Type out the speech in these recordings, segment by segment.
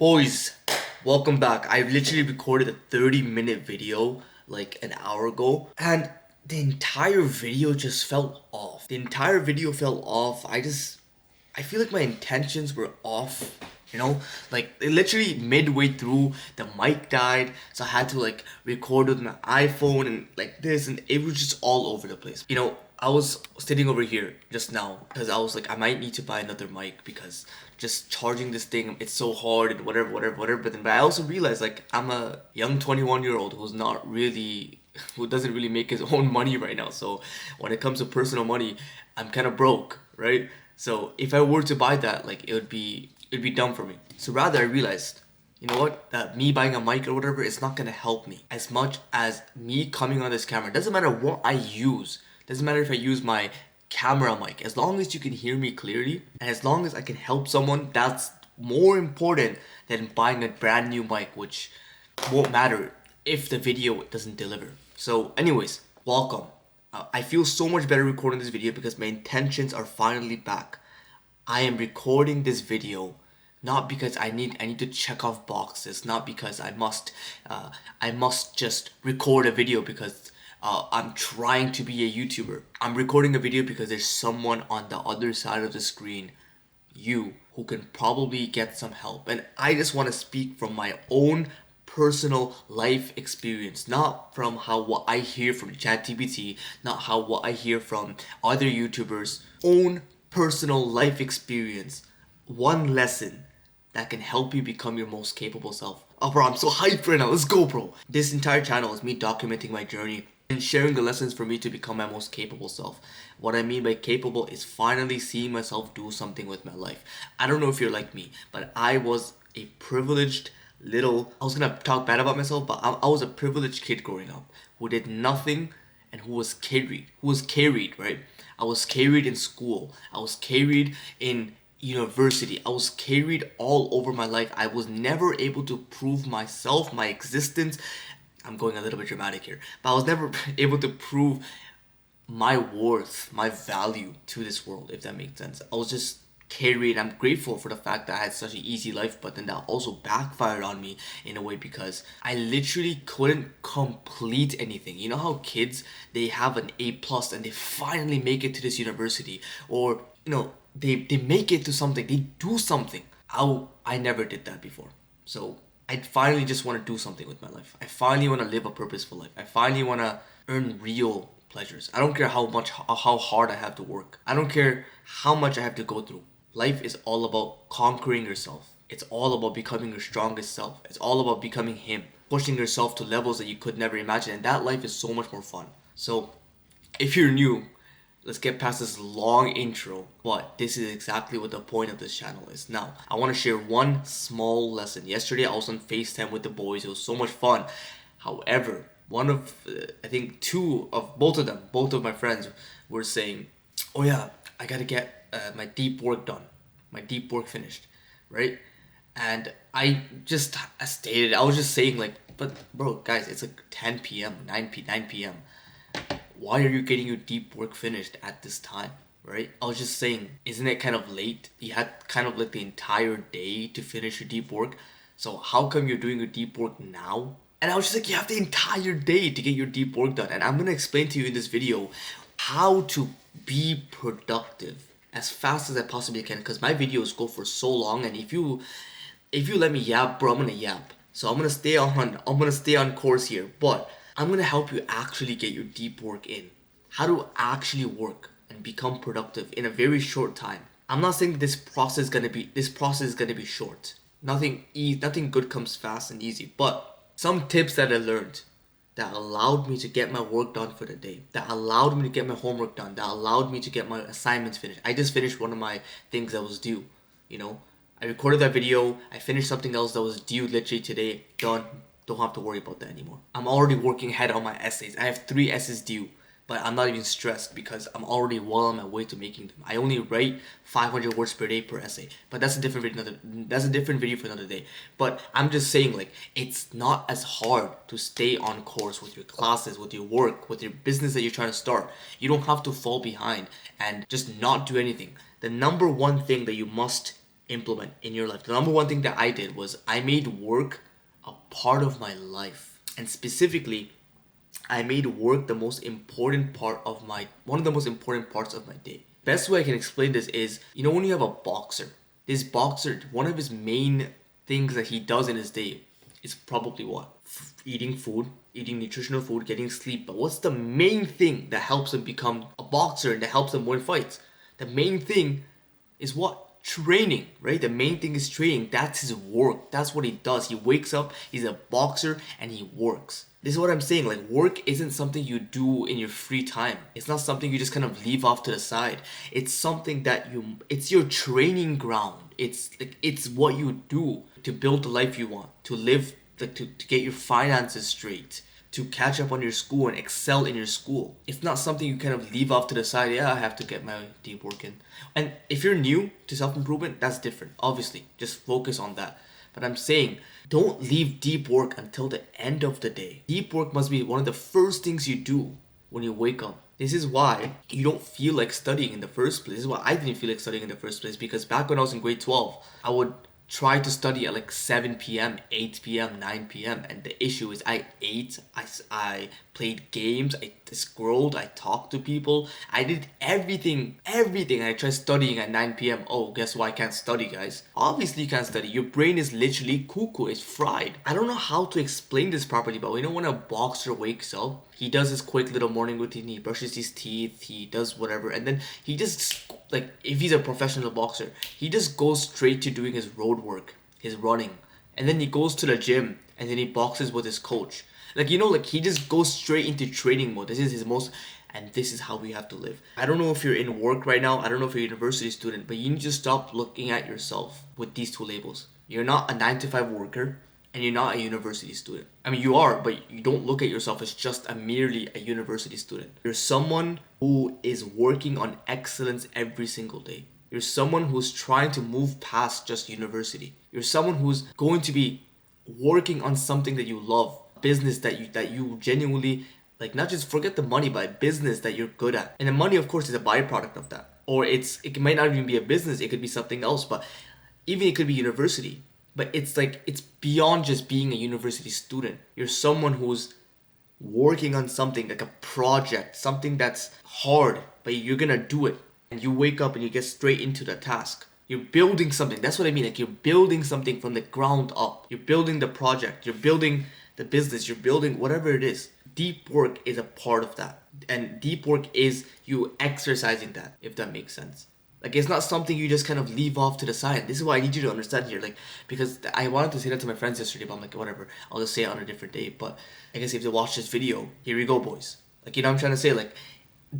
Boys, welcome back. I literally recorded a 30-minute video like an hour ago, and the entire video just felt off. The entire video felt off. I feel like my intentions were off. Like literally midway through, the mic died, so I had to like record with my iPhone and like this, and it was just all over the place. I was sitting over here just now because I was like, I might need to buy another mic because just charging this thing, it's so hard and whatever. But I also realized like I'm a young 21-year-old who's not really, who doesn't really make his own money right now. So when it comes to personal money, I'm kind of broke, right? So if I were to buy that, like it'd be dumb for me. So rather, I realized, you know what? Me buying a mic or whatever is not gonna help me as much as me coming on this camera. Doesn't matter what I use. Doesn't matter if I use my camera mic. As long as you can hear me clearly, and as long as I can help someone, that's more important than buying a brand new mic, which won't matter if the video doesn't deliver. So, anyways, welcome. I feel so much better recording this video because my intentions are finally back. I am recording this video not because I need to check off boxes, not because I must just record a video because I'm trying to be a YouTuber. I'm recording a video because there's someone on the other side of the screen, you, who can probably get some help. And I just want to speak from my own personal life experience, not from what I hear from ChatGPT, not what I hear from other YouTubers. Own personal life experience. One lesson that can help you become your most capable self. Oh bro, I'm so hyped right now. Let's go, bro. This entire channel is me documenting my journey and sharing the lessons for me to become my most capable self. What I mean by capable is finally seeing myself do something with my life. I don't know if you're like me, but I was a privileged I was gonna talk bad about myself, but I was a privileged kid growing up who did nothing and who was carried, right? I was carried in school. I was carried in university. I was carried all over my life. I was never able to prove myself, my existence. I'm going a little bit dramatic here, but I was never able to prove my worth, my value to this world, if that makes sense. I was just carried. I'm grateful for the fact that I had such an easy life, but then that also backfired on me in a way because I literally couldn't complete anything. You know how kids, they have an A plus and they finally make it to this university, or they make it to something, they do something. I never did that before. So I finally just want to do something with my life. I finally want to live a purposeful life. I finally want to earn real pleasures. I don't care how hard I have to work. I don't care how much I have to go through. Life is all about conquering yourself. It's all about becoming your strongest self. It's all about becoming him, pushing yourself to levels that you could never imagine, and that life is so much more fun. So, if you're new, let's get past this long intro, but this is exactly what the point of this channel is. Now, I want to share one small lesson. Yesterday, I was on FaceTime with the boys. It was so much fun. However, I think both of my friends were saying, oh yeah, I gotta get my deep work done, my deep work finished, right? And I just stated, I was just saying like, but bro, guys, it's like 10 p.m., 9 p.m. Why are you getting your deep work finished at this time, right? I was just saying, isn't it kind of late? You had kind of like the entire day to finish your deep work. So how come you're doing your deep work now? And I was just like, you have the entire day to get your deep work done. And I'm gonna explain to you in this video how to be productive as fast as I possibly can, because my videos go for so long, and if you let me yap, bro, I'm gonna yap. So I'm gonna stay on course here, but I'm gonna help you actually get your deep work in. How to actually work and become productive in a very short time. I'm not saying this process is gonna be short. Nothing good comes fast and easy, but some tips that I learned that allowed me to get my work done for the day, that allowed me to get my homework done, that allowed me to get my assignments finished. I just finished one of my things that was due, you know. I recorded that video, I finished something else that was due literally today, done. Don't have to worry about that anymore. I'm already working ahead on my essays. I have 3 essays due, but I'm not even stressed because I'm already well on my way to making them. I only write 500 words per day per essay, but that's a different video. That's a different video for another day. But I'm just saying, like, it's not as hard to stay on course with your classes, with your work, with your business that you're trying to start. You don't have to fall behind and just not do anything. The number one thing that you must implement in your life. The number one thing that I did was I made work a part of my life. And specifically, I made work the most important part of my one of the most important parts of my day. Best way I can explain this is, when you have a boxer, this boxer, one of his main things that he does in his day is probably what? Eating food, eating nutritional food, getting sleep. But what's the main thing that helps him become a boxer and that helps him win fights? The main thing is what? Training, right? The main thing is training. That's his work. That's what he does. He wakes up, he's a boxer, and he works. This is what I'm saying. Like, work isn't something you do in your free time. It's not something you just kind of leave off to the side. It's something that it's your training ground. It's what you do to build the life you want, to live, to get your finances straight, to catch up on your school and excel in your school. It's not something you kind of leave off to the side. Yeah, I have to get my deep work in. And if you're new to self-improvement, that's different. Obviously, just focus on that. But I'm saying, don't leave deep work until the end of the day. Deep work must be one of the first things you do when you wake up. This is why you don't feel like studying in the first place. This is why I didn't feel like studying in the first place, because back when I was in grade 12, I would try to study at like 7 p.m., 8 p.m., 9 p.m. And the issue is I ate, I played games, I scrolled, I talked to people. I did everything. I tried studying at 9 p.m. Oh, guess what? I can't study, guys. Obviously you can't study. Your brain is literally cuckoo. It's fried. I don't know how to explain this properly, but when a boxer wakes up, he does his quick little morning routine. He brushes his teeth, he does whatever, and then he just, like, if he's a professional boxer, he just goes straight to doing his road work, his running, and then he goes to the gym, and then he boxes with his coach. Like, he just goes straight into training mode. This is his most, and this is how we have to live. I don't know if you're in work right now, I don't know if you're a university student, but you need to stop looking at yourself with these two labels. You're not a 9-to-5 worker, and you're not a university student. I mean, you are, but you don't look at yourself as just merely a university student. You're someone who is working on excellence every single day. You're someone who's trying to move past just university. You're someone who's going to be working on something that you love, business that you genuinely, like, not just forget the money, but a business that you're good at. And the money, of course, is a byproduct of that. Or it might not even be a business, it could be something else, but even it could be university. But it's beyond just being a university student. You're someone who's working on something, like a project, something that's hard, but you're gonna do it. And you wake up and you get straight into the task. You're building something. That's what I mean. Like, you're building something from the ground up. You're building the project. You're building the business. You're building whatever it is. Deep work is a part of that. And deep work is you exercising that, if that makes sense. Like, it's not something you just kind of leave off to the side. This is why I need you to understand here. Like, because I wanted to say that to my friends yesterday, but I'm like, whatever. I'll just say it on a different day. But I guess if they watch this video, here we go, boys. Like, what I'm trying to say? Like,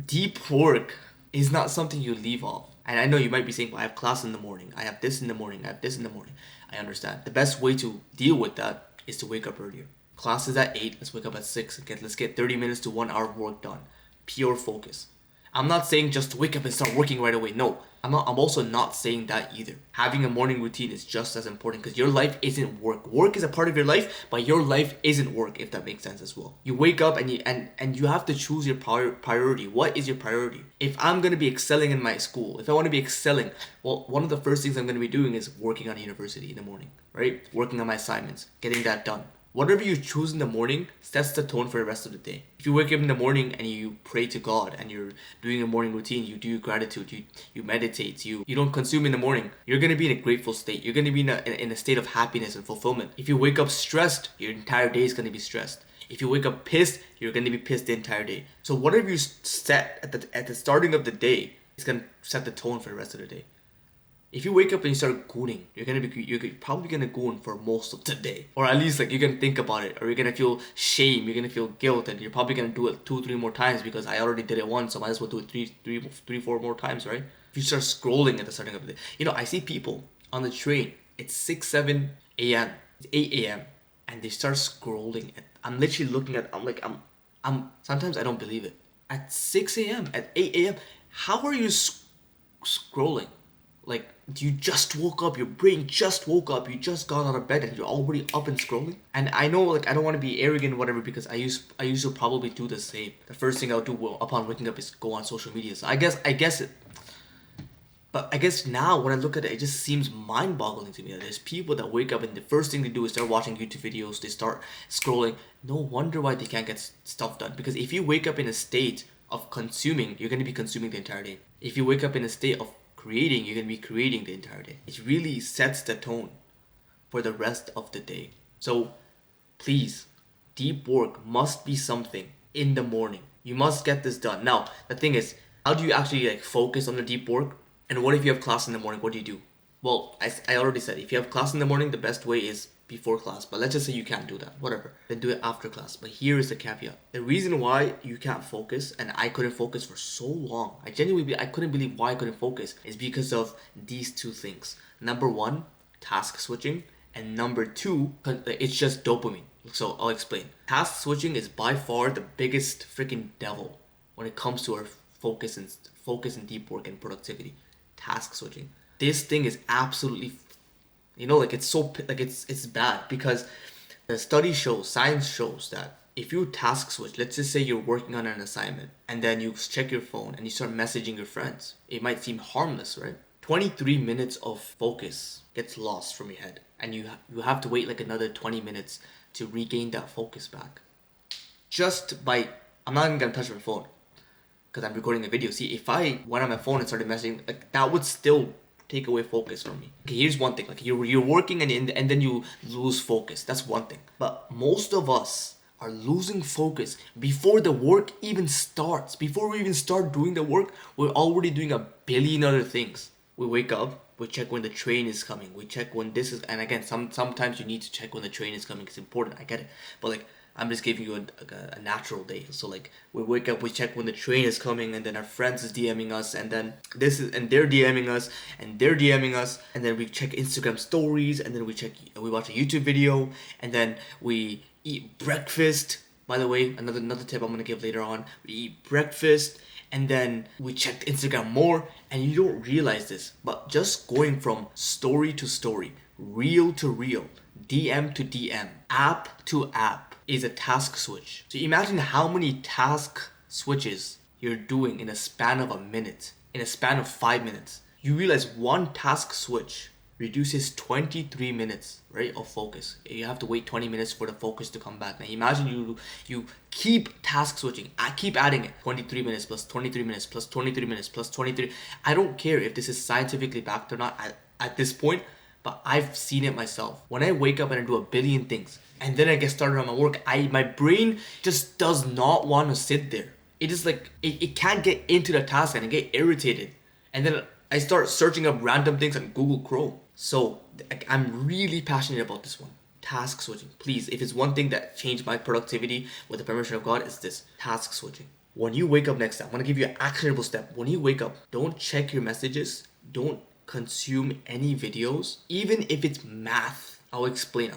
deep work is not something you leave off. And I know you might be saying, well, I have class in the morning. I have this in the morning. I have this in the morning. I understand. The best way to deal with that is to wake up earlier. Class is at 8. Let's wake up at 6. Let's get 30 minutes to 1 hour work done. Pure focus. I'm not saying just to wake up and start working right away. No. I'm also not saying that either. Having a morning routine is just as important, because your life isn't work. Work is a part of your life, but your life isn't work, if that makes sense as well. You wake up and you have to choose your priority. What is your priority? If I'm going to be excelling in my school, if I want to be excelling, well, one of the first things I'm going to be doing is working on university in the morning, right? Working on my assignments, getting that done. Whatever you choose in the morning sets the tone for the rest of the day. If you wake up in the morning and you pray to God and you're doing a morning routine, you do gratitude, you meditate, you don't consume in the morning, you're going to be in a grateful state. You're going to be in a state of happiness and fulfillment. If you wake up stressed, your entire day is going to be stressed. If you wake up pissed, you're going to be pissed the entire day. So whatever you set at the starting of the day is going to set the tone for the rest of the day. If you wake up and you start gooning, you're probably gonna goon for most of the day, or at least like you're gonna think about it, or you're gonna feel shame, you're gonna feel guilt, and you're probably gonna do it 2-3 more times because I already did it once, so I might as well do it 3-4 more times, right? If you start scrolling at the starting of the day, I see people on the train. It's 6-7 a.m. It's 8 a.m. and they start scrolling. I'm literally looking at. I'm sometimes I don't believe it. At 6 a.m. at 8 a.m. How are you scrolling? Like, you just woke up, your brain just woke up, you just got out of bed and you're already up and scrolling? And I know, like, I don't want to be arrogant or whatever, because I used to probably do the same. The first thing I'll do upon waking up is go on social media. So I guess But I guess now when I look at it, it just seems mind-boggling to me that there's people that wake up and the first thing they do is start watching YouTube videos, they start scrolling. No wonder why they can't get stuff done. Because if you wake up in a state of consuming, you're going to be consuming the entire day. If you wake up in a state of creating, you're going to be creating the entire day. It really sets the tone for the rest of the day. So please, deep work must be something in the morning. You must get this done. Now, the thing is, how do you actually like focus on the deep work? And what if you have class in the morning? What do you do? Well, I already said, if you have class in the morning, the best way is before class. But let's just say you can't do that. Whatever. Then do it after class. But here is the caveat. The reason why you can't focus, and I couldn't focus for so long, I couldn't believe why I couldn't focus, is because of these two things. Number one, task switching. And number two, it's just dopamine. So I'll explain. Task switching is by far the biggest freaking devil when it comes to our focus and deep work and productivity. Task switching. This thing is absolutely, like it's so like it's bad because the study shows, science shows that if you task switch, let's just say you're working on an assignment and then you check your phone and you start messaging your friends. It might seem harmless, right? 23 minutes of focus gets lost from your head and you have to wait like another 20 minutes to regain that focus back. I'm not even gonna touch my phone because I'm recording a video. See, if I went on my phone and started messaging, like that would still take away focus from me. Okay, here's one thing: like you're working and then you lose focus. That's one thing. But most of us are losing focus before the work even starts. Before we even start doing the work, we're already doing a billion other things. We wake up, we check when the train is coming, we check when this is, and again, sometimes you need to check when the train is coming. It's important. I get it, but like, I'm just giving you a natural day. So like we wake up, we check when the train is coming, and then our friends is DMing us, and then they're DMing us, and they're DMing us, and then we check Instagram stories, and then we watch a YouTube video, and then we eat breakfast. By the way, another tip I'm gonna give later on. We eat breakfast, and then we check Instagram more, and you don't realize this, but just going from story to story, reel to reel, DM to DM, app to app, is a task switch. So imagine how many task switches you're doing in a span of a minute, in a span of 5 minutes. You realize one task switch reduces 23 minutes, right, of focus. You have to wait 20 minutes for the focus to come back. Now imagine you keep task switching. I keep adding it. 23 minutes plus 23 minutes plus 23 minutes plus 23. I don't care if this is scientifically backed or not at this point, but I've seen it myself. When I wake up and I do a billion things, and then I get started on my work, my brain just does not want to sit there. It is like, it can't get into the task and I get irritated. And then I start searching up random things on Google Chrome. So I'm really passionate about this one. Task switching. Please, if it's one thing that changed my productivity with the permission of God, it's this. Task switching. When you wake up next time, I'm going to give you an actionable step. When you wake up, don't check your messages. Don't consume any videos. Even if it's math. I'll explain.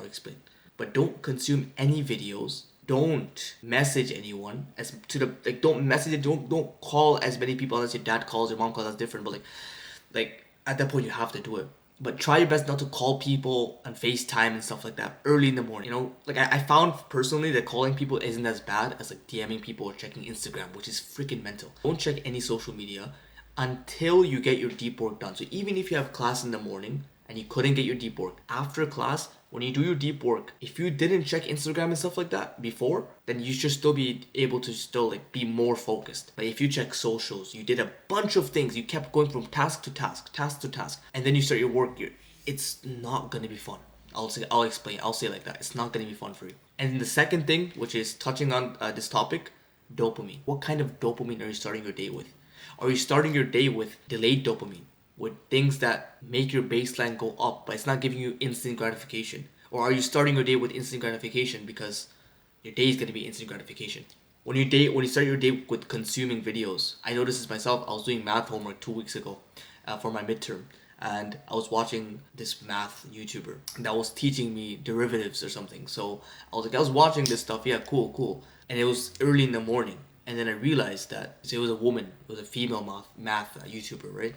But don't consume any videos. Don't message anyone don't message it. Don't call as many people unless your dad calls, your mom calls. That's different. But like at that point you have to do it. But try your best not to call people on FaceTime and stuff like that early in the morning. Like I found personally that calling people isn't as bad as like DMing people or checking Instagram, which is freaking mental. Don't check any social media until you get your deep work done. So even if you have class in the morning and you couldn't get your deep work, after class, when you do your deep work, if you didn't check Instagram and stuff like that before, then you should still be able to like be more focused. But if you check socials, you did a bunch of things, you kept going from task to task, and then you start your work, it's not gonna be fun. I'll explain. I'll say it like that. It's not gonna be fun for you. And then the second thing, which is touching on this topic, dopamine. What kind of dopamine are you starting your day with? Are you starting your day with delayed dopamine? With things that make your baseline go up, but it's not giving you instant gratification? Or are you starting your day with instant gratification because your day is going to be instant gratification? When you start your day with consuming videos, I noticed this myself. I was doing math homework 2 weeks ago for my midterm, and I was watching this math YouTuber that was teaching me derivatives or something. So I was watching this stuff. Yeah, cool. And it was early in the morning, and then I realized that it was a woman, it was a female math YouTuber, right?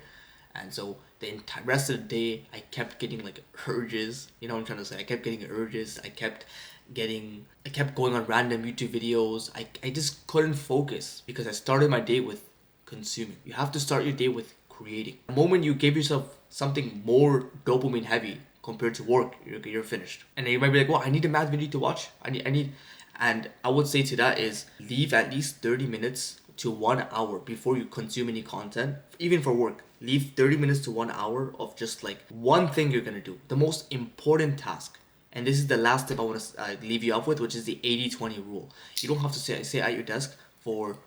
And so the rest of the day, I kept getting like urges. You know what I'm trying to say? I kept getting urges. I kept going on random YouTube videos. I just couldn't focus because I started my day with consuming. You have to start your day with creating. The moment you give yourself something more dopamine heavy compared to work, you're finished. And then you might be like, well, I need a math video to watch. And I would say to that is leave at least 30 minutes to 1 hour before you consume any content, even for work. Leave 30 minutes to 1 hour of just like one thing you're gonna do, the most important task. And this is the last tip I want to leave you off with, which is the 80-20 rule. You don't have to sit at your desk for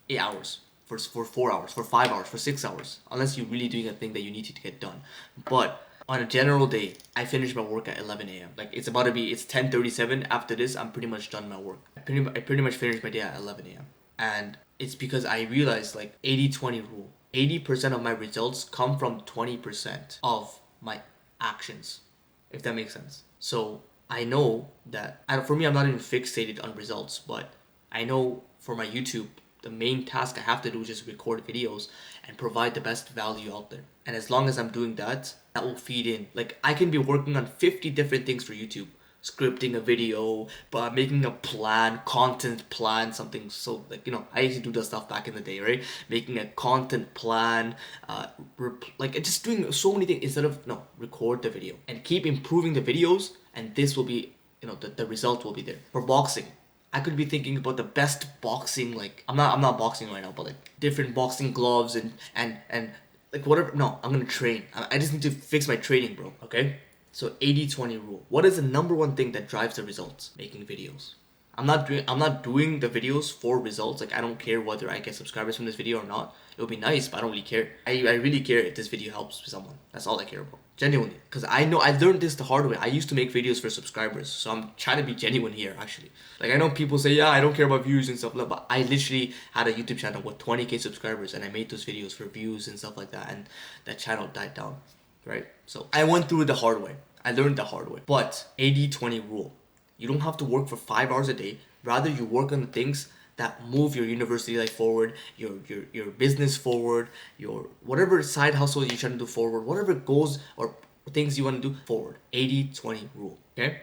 8 hours, for 4 hours, for 5 hours, for 6 hours, unless you're really doing a thing that you need to get done. But on a general day, I finish my work at 11 a.m. Like it's 10:37. After this, I'm pretty much done my work. I pretty much finished my day at 11 a.m. And it's because I realized like 80-20 rule. 80% of my results come from 20% of my actions, if that makes sense. So I know that, and for me, I'm not even fixated on results, but I know for my YouTube, the main task I have to do is just record videos and provide the best value out there. And as long as I'm doing that, that will feed in. Like I can be working on 50 different things for YouTube, scripting a video, but making a plan, content plan, something. So like, I used to do that stuff back in the day, right? Making a content plan, like just doing so many things instead of, no, record the video and keep improving the videos. And this will be, the result will be there. For boxing, I could be thinking about the best boxing, like I'm not boxing right now, but like different boxing gloves and like whatever. No, I'm gonna train. I just need to fix my training, bro. Okay? So 80-20 rule. What is the number one thing that drives the results? Making videos. I'm not doing the videos for results. Like I don't care whether I get subscribers from this video or not. It would be nice, but I don't really care. I really care if this video helps someone. That's all I care about. Genuinely. Because I know I learned this the hard way. I used to make videos for subscribers. So I'm trying to be genuine here actually. Like I know people say, yeah, I don't care about views and stuff like that, but I literally had a YouTube channel with 20k subscribers and I made those videos for views and stuff like that, and that channel died down. Right? So I went through it the hard way. I learned the hard way. But 80-20 rule. You don't have to work for 5 hours a day. Rather, you work on the things that move your university life forward, your business forward, your whatever side hustle you're trying to do forward, whatever goals or things you want to do forward. 80-20 rule. Okay?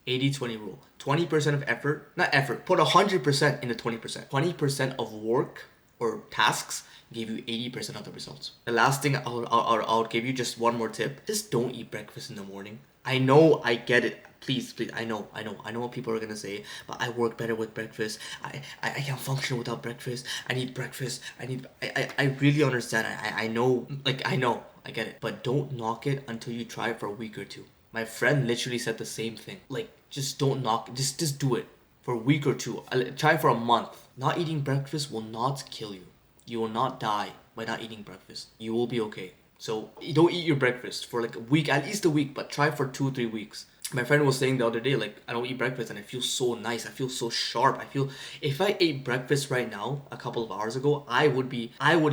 80-20 rule. 20% of effort, not effort, put 100% in the 20%. 20% of work or tasks give you 80% of the results. The last thing I'll give you, just one more tip. Just don't eat breakfast in the morning. I know, I get it. Please, I know what people are gonna say, but I work better with breakfast. I can't function without breakfast. I need breakfast. I really understand. I know, I get it. But don't knock it until you try it for a week or two. My friend literally said the same thing. Like, just don't knock, just do it for a week or two. Try for a month. Not eating breakfast will not kill you. You will not die by not eating breakfast. You will be okay. So you don't eat your breakfast for like a week, at least a week, but try for 2-3 weeks. My friend was saying the other day, like, I don't eat breakfast and I feel so nice. I feel so sharp. I feel, if I ate breakfast right now, a couple of hours ago, I would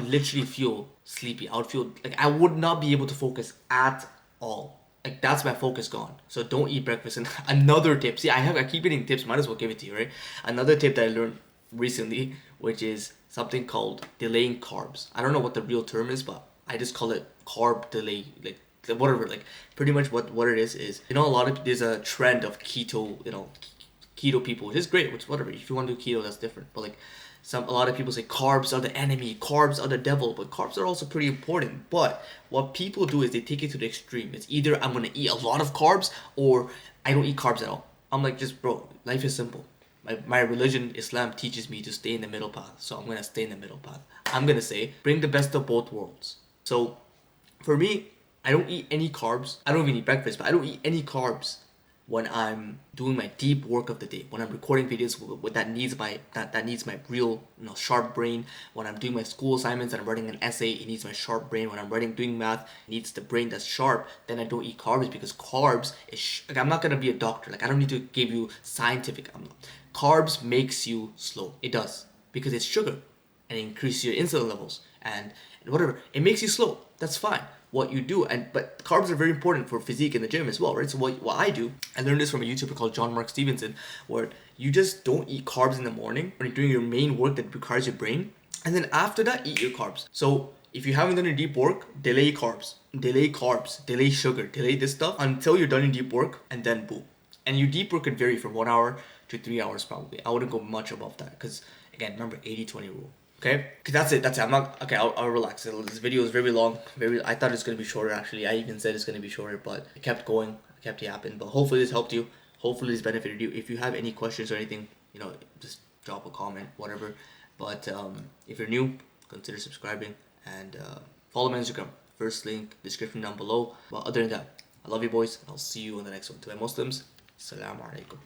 literally feel sleepy. I would feel like I would not be able to focus at all. Like, that's my focus gone. So don't eat breakfast. And another tip, see, I keep eating tips, might as well give it to you, right? Another tip that I learned recently, which is something called delaying carbs. I don't know what the real term is, but I just call it carb delay, like whatever. Like pretty much what it is there's a trend of keto, keto people, which is great, which whatever. If you want to do keto, that's different. But like a lot of people say carbs are the enemy, carbs are the devil, but carbs are also pretty important. But what people do is they take it to the extreme. It's either I'm gonna eat a lot of carbs or I don't eat carbs at all. I'm like, just bro, life is simple. My religion, Islam, teaches me to stay in the middle path. So I'm going to stay in the middle path. I'm going to say, bring the best of both worlds. So for me, I don't eat any carbs. I don't even eat breakfast, but I don't eat any carbs when I'm doing my deep work of the day. When I'm recording videos that needs my real, sharp brain. When I'm doing my school assignments and I'm writing an essay, it needs my sharp brain. When I'm doing math, it needs the brain that's sharp. Then I don't eat carbs because carbs is like, I'm not gonna be a doctor. Like I don't need to give you scientific. Carbs makes you slow. It does, because it's sugar and it increases your insulin levels and whatever. It makes you slow. That's fine. What you do, but carbs are very important for physique in the gym as well, right? So what I do, I learned this from a YouTuber called John Mark Stevenson, where you just don't eat carbs in the morning when you're doing your main work that requires your brain, and then after that, eat your carbs. So if you haven't done your deep work, delay carbs, delay sugar, delay this stuff until you're done your deep work, and then boom. And your deep work could vary from 1 hour to 3 hours probably. I wouldn't go much above that because, again, remember 80-20 rule. Okay, that's it. That's it. I'm not okay. I'll relax. This video is very long. I thought it's gonna be shorter. Actually, I even said it's gonna be shorter, but it kept going. I kept yapping. But hopefully this helped you. Hopefully this benefited you. If you have any questions or anything, just drop a comment, whatever. But if you're new, consider subscribing and follow my Instagram. First link description down below. But other than that, I love you boys, and I'll see you in the next one. To my Muslims, Assalamu alaikum.